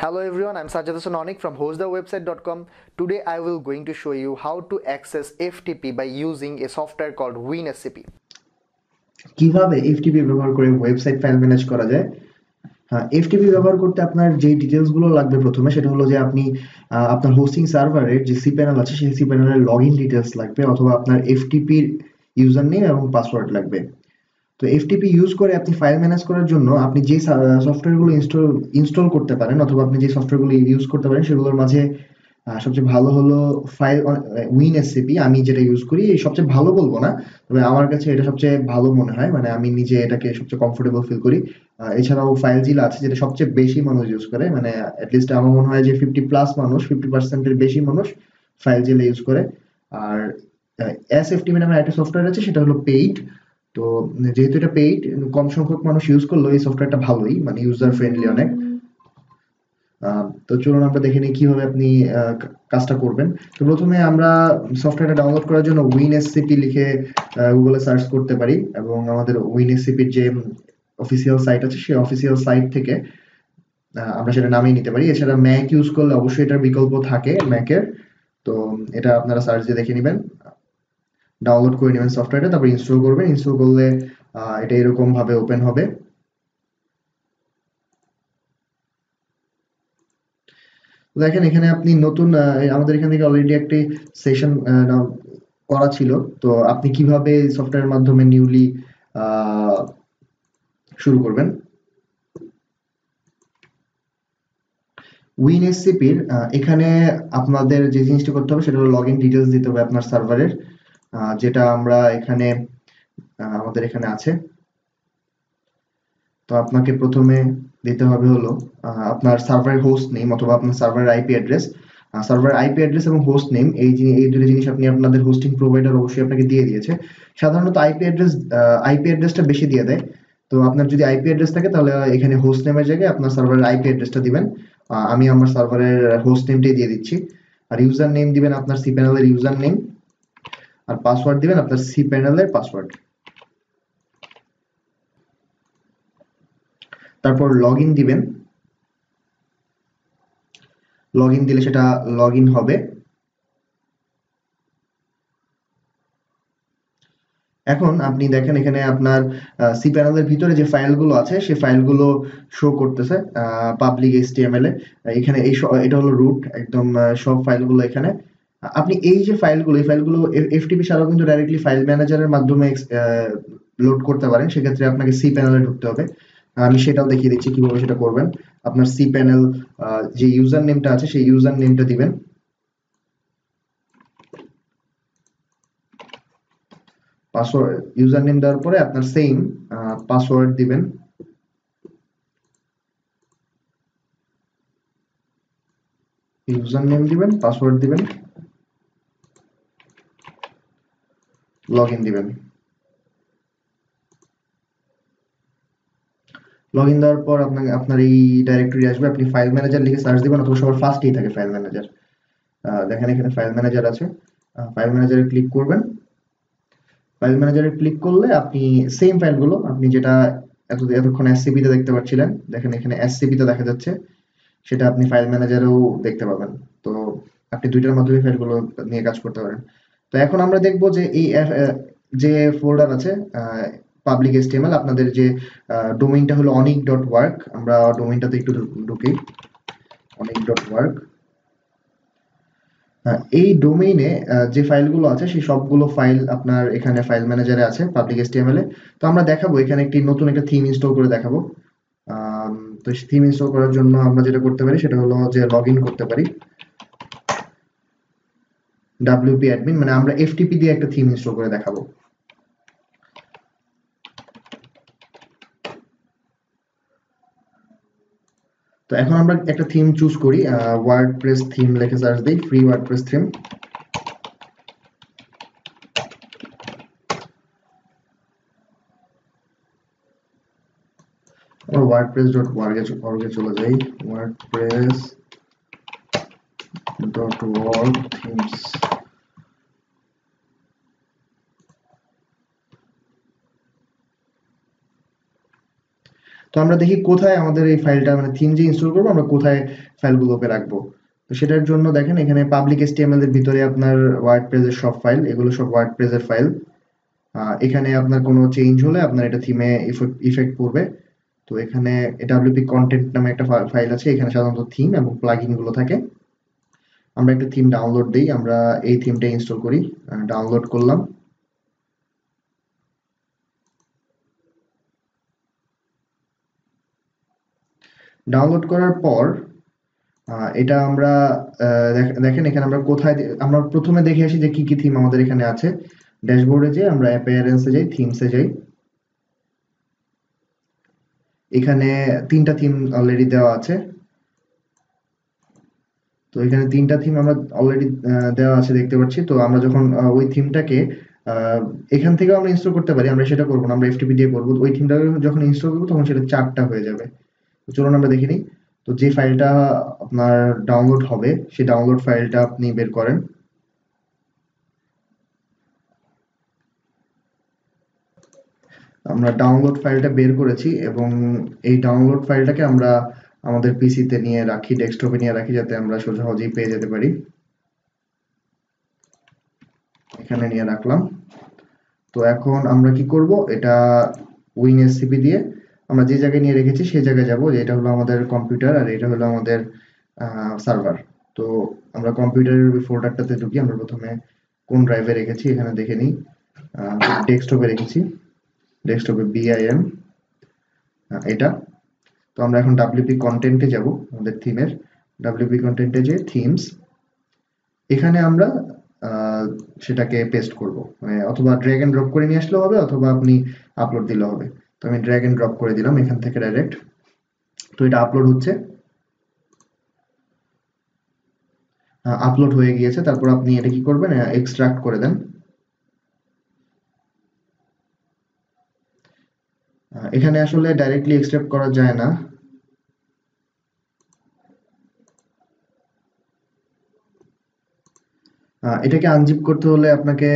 Hello everyone, I'm Sajjad Hasan Onik from hostthewebsite.com. Today I will going to show you how to access FTP by using a software called WinSCP. কিভাবে FTP ব্যবহার করে website file manage করা যায়। FTP ব্যবহার করতে আপনার যে details গুলো লাগবে প্রথমে সেটা হলো যে আপনি আপনার হোস্টিং সার্ভারের যে সিপ্যানেল আছে সেই সিপ্যানেলের লগইন ডিটেলস লাগবে অথবা আপনার এফটিপির ইউজার নেম এবং পাসওয়ার্ড লাগবে। তো এফটিপি ইউজ করে আপনি ফাইল ম্যানেজ করার জন্য আপনি যে সফটওয়্যারগুলো ইনস্টল করতে পারেন অথবা আপনি যে সফটওয়্যারগুলো ইউজ করতে পারেন সেগুলোর মাঝে সবচেয়ে ভালো হলো ফাইল WinSCP। আমি যেটা ইউজ করি সবচেয়ে ভালো বলবো না, তবে আমার কাছে এটা সবচেয়ে ভালো মনে হয়, মানে আমি নিজে এটাকে সবচেয়ে কমফোর্টেবল ফিল করি। এছাড়াও ফাইলজিলা আছে যেটা সবচেয়ে বেশি মানুষ ইউজ করে, মানে অ্যাটলিস্ট আমার মনে হয় যে 50% বেশি মানুষ ফাইলজিলা ইউজ করে। আর এসএফটিপি নামে একটা সফটওয়্যার আছে, সেটা হলো পেইড। তো যেহেতু এটা পেইড, কম সংখ্যক মানুষ ইউজ করলেও এই সফটওয়্যারটা ভালোই, মানে ইউজার ফ্রেন্ডলি অনেক। তো চলুন আমরা দেখে নিই কিভাবে আপনি কাজটা করবেন। তো প্রথমে আমরা সফটওয়্যারটা ডাউনলোড করার জন্য WinSCP লিখে গুগলে সার্চ করতে পারি এবং আমাদের WinSCPর যে অফিসিয়াল সাইট আছে সেই অফিসিয়াল সাইট থেকে আমরা সেটা নামিয়ে নিতে পারি। এছাড়া ম্যাক ইউজ করলে অবশ্যই এটার বিকল্প থাকে ম্যাকের। তো এটা আপনারা সার্চ দিয়ে দেখে নেবেন, ডাউনলোড করে নেবেন সফটওয়্যারটা, তারপর ইনস্টল করবেন। ইনস্টল করলে এটা এরকম ভাবে ওপেন হবে। দেখেন এখানে আপনি নতুন আমাদের এখান থেকে অলরেডি একটি সেশন করা ছিল। তো আপনি কিভাবে সফটওয়্যারের মাধ্যমে নিউলি শুরু করবেন। WinSCPর এখানে আপনাদের যে জিনিসটা করতে হবে সেটা হলো লগইন ডিটেলস দিতে হবে আপনার সার্ভারের, যেটা আমরা এখানে আমাদের এখানে আছে। তো আপনাকে প্রথমে দিতে হবে হলো আপনার সার্ভারের হোস্ট নেম অথবা আপনার সার্ভারের IP address. Server IP address এবং হোস্ট নেম এই দুটো জিনিস আপনি আপনাদের হোস্টিং প্রোভাইডার অবশ্যই আপনাকে দিয়ে দিয়েছে। সাধারণত আইপি অ্যাড্রেসটা বেশি দিয়ে দেয়। তো আপনার যদি আইপি অ্যাড্রেস থাকে তাহলে এখানে হোস্ট নেমের জায়গায় আপনার সার্ভারের আইপি অ্যাড্রেসটা দিবেন। আমি আমার সার্ভারের হোস্ট নেমটাই দিয়ে দিচ্ছি। আর ইউজার নেম দিবেন আপনার সি প্যানেলের ইউজার নেম, আর পাসওয়ার্ড দিবেন আপনার সি প্যানেলের পাসওয়ার্ড। তারপর লগইন দিবেন। লগইন দিলে সেটা লগইন হবে। এখন আপনি দেখেন এখানে আপনার সি প্যানেলের ভিতরে যে ফাইলগুলো আছে সেই ফাইলগুলো শো করতেছে পাবলিক HTML এ। এখানে এটা হলো রুট একদম, সব ফাইলগুলো এখানে। আপনি এই যে ফাইলগুলো এই ফাইলগুলো এফটিপি ছাড়াও কিন্তু ডাইরেক্টলি ফাইল ম্যানেজারের মাধ্যমে লোড করতে পারেন। সেক্ষেত্রে আপনাকে সি প্যানেলে ঢুকতে হবে। আমি সেটাও দেখিয়ে দিচ্ছি কিভাবে সেটা করবেন। আপনার সি প্যানেল যে ইউজার নেমটা আছে সেই ইউজার নেমটা দিবেন। পাসওয়ার্ড ইউজার নেম দেওয়ার পরে আপনার সেম পাসওয়ার্ড দিবেন। ইউজার নেম দিবেন, পাসওয়ার্ড দিবেন, লগইন দিবেন। লগইন দেওয়ার পর আপনার এই ডাইরেক্টরি আসবে। আপনি ফাইল ম্যানেজার লিখে সার্চ দিবেন অথবা সবার ফার্স্টেই থাকে ফাইল ম্যানেজার। দেখেন এখানে ফাইল ম্যানেজার আছে। ফাইল ম্যানেজারে ক্লিক করবেন। ফাইল ম্যানেজারে ক্লিক করলে আপনি সেম ফাইলগুলো আপনি যেটা এতক্ষণ এসসিপি তে দেখতে পাচ্ছিলেন, দেখেন এখানে এসসিপি তে দেখা যাচ্ছে, সেটা আপনি ফাইল ম্যানেজারেও দেখতে পাবেন। তো আপনি দুইটার মাধ্যমে ফাইলগুলো নিয়ে কাজ করতে পারেন। তো এখন আমরা দেখব যে এই যে ফোল্ডার আছে পাবলিক HTML, আপনাদের যে ডোমেইনটা হলো onic.work। আমরা ডোমেইনটাতে একটু ঢুকি, onic.work। এই ডোমেইনে যে ফাইলগুলো আছে সেই সবগুলো ফাইল আপনার এখানে ফাইল ম্যানেজারে আছে পাবলিক HTML এ। তো আমরা দেখাবো এখানে নতুন একটা থিম ইনস্টল করে দেখাবো। তো থিম ইনস্টল করার জন্য আমরা যেটা করতে পারি সেটা হলো যে লগইন করতে পারি WP admin, মানে আমরা FTP দিয়ে একটা থিম ইনস্টল করে দেখাবো। তো এখন আমরা একটা থিম চুজ করি, ওয়ার্ডপ্রেস থিম লিখে সার্চ দিই, ফ্রি ওয়ার্ডপ্রেস থিম। আমরা wordpress.org এ চলে যাই, wordpress.org themes। তো আমরা দেখি কোথায় আমাদের এই ফাইলটা মানে থিম যে ইনস্টল করবো আমরা কোথায় ফাইলগুলোকে রাখবো। তো সেটার জন্য দেখেন এখানে পাবলিক HTML এর ভিতরে আপনার ওয়ার্ডপ্রেসের সব ফাইল, এগুলো সব ওয়ার্ডপ্রেসের ফাইল। এখানে আপনার কোনো চেঞ্জ হলে আপনার এটা থিমে ইফেক্ট পড়বে। তো এখানে WP কন্টেন্ট নামে একটা ফাইল আছে, এখানে সাধারণত থিম এবং প্লাগইন গুলো থাকে। আমরা একটা থিম ডাউনলোড দিই, আমরা এই থিমটা ইনস্টল করি, ডাউনলোড করলাম। ডাউনলোড করার পর এটা আমরা দেখেন এখানে আমরা কোথায় আমরা প্রথমে দেখে আসি যে কি কি থিম আমাদের এখানে আছে। ড্যাশবোর্ডে যাই, আমরা অ্যাপিয়ারেন্সে যাই, থিমসে যাই। এখানে 3টা থিম অলরেডি দেওয়া আছে। তো এখানে 3টা থিম আমরা অলরেডি দেওয়া আছে দেখতে পাচ্ছি। তো আমরা যখন ওই থিমটাকে এখান থেকেও আমরা ইনস্টল করতে পারি, আমরা সেটা করবো না, আমরা FTP দিয়ে করবো। ওই থিমটাকে যখন ইনস্টল করবো তখন সেটা 4টা হয়ে যাবে। তো চলুন আমরা দেখে নিই। তো যে ফাইলটা আপনার ডাউনলোড হবে সেই ডাউনলোড ফাইলটা আপনি বের করেন। আমরা ডাউনলোড ফাইলটা বের করেছি এবং এই ডাউনলোড ফাইলটাকে আমরা আমাদের পিসিতে নিয়ে রাখি, ডেস্কটপে নিয়ে রাখি, যাতে আমরা সহজেই পেয়ে যেতে পারি। এখানে নিয়ে রাখলাম। তো এখন আমরা কি করব, এটা WinSCP দিয়ে আমরা যে জায়গায় নিয়ে রেখেছি সেই জায়গায় যাব। যে এটা হলো আমাদের কম্পিউটার আর এটা হলো আমাদের সার্ভার। তো আমরা কম্পিউটারের ফোল্ডারটাতে ঢুকি। আমরা প্রথমে কোন ড্রাইভে রেখেছি এখানে দেখে নিই। ডেস্কটপে রেখেছি, ডেস্কটপে BIM এটা। তো আমরা এখন WP কন্টেন্টে যাব, আমাদের থিমের WP কন্টেন্টে যে থিমস, এখানে আমরা সেটাকে পেস্ট করব, মানে অথবা ড্র্যাগ এন্ড ড্রপ করে নিয়ে আসলেও হবে অথবা আপনি আপলোড দিলেও হবে। তো আমি ড্র্যাগ এন্ড ড্রপ করে দিলাম এখান থেকে ডাইরেক্ট। তো এটা আপলোড হচ্ছে, আপলোড হয়ে গিয়েছে। তারপর আপনি এটা কি করবেন, এক্সট্রাক্ট করে দেন। এখানে আসলে ডাইরেক্টলি এক্সট্রাক্ট করা যায় না। এটাকে আনজিপ করতে হলে আপনাকে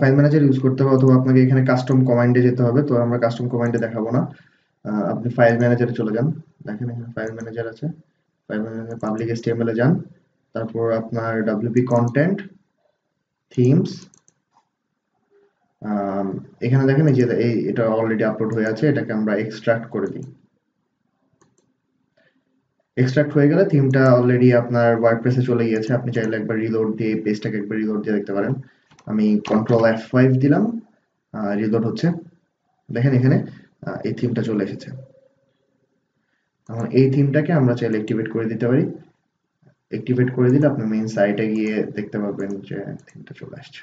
ফাইল ম্যানেজার ইউজ করতে হবে অথবা আপনাকে এখানে কাস্টম কমান্ডে যেতে হবে। তো আমরা কাস্টম কমান্ডে দেখাবো না, আপনি ফাইল ম্যানেজারে চলে যান। দেখেন এখানে ফাইল ম্যানেজার আছে, ফাইল ম্যানেজার পাবলিক HTML এ যান। তারপর আপনার WP কন্টেন্ট থিমস, এখানে দেখেন এই যে এটা অলরেডি আপলোড হয়ে আছে, এটাকে আমরা এক্সট্রাক্ট করে দিই। এক্সট্রাক্ট হয়ে গেলে থিমটা অলরেডি আপনার ওয়ার্ডপ্রেসে চলে গিয়েছে। আপনি চাইলে একবার রিলোড দিয়ে পেজটাকে একবার রিলোড দিয়ে দেখতে পারেন। আমি কন্ট্রোল F5 দিলাম, রিলোড হচ্ছে। দেখেন এখানে এই থিমটা চলে এসেছে। এখন এই থিমটাকে আমরা চাইলে অ্যাক্টিভেট করে দিতে পারি। অ্যাক্টিভেট করে দিলে আপনি মেইন সাইটে গিয়ে দেখতে পাবেন যে থিমটা চলে আসছে।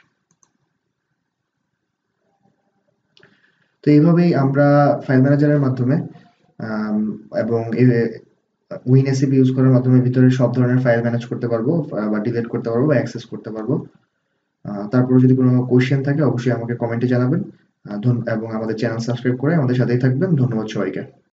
তো এইভাবেই আমরা ফাইল ম্যানেজারের মাধ্যমে এবং WinSCP ইউজ করার মাধ্যমে ভিতরে সব ধরনের ফাইল ম্যানেজ করতে পারবো বা ডিলিট করতে পারবো বা অ্যাক্সেস করতে পারবো। তারপরে যদি কোনো কোশ্চেন থাকে অবশ্যই আমাকে কমেন্টে জানাবেন এবং আমাদের চ্যানেল সাবস্ক্রাইব করে আমাদের সাথেই থাকবেন। ধন্যবাদ সবাইকে।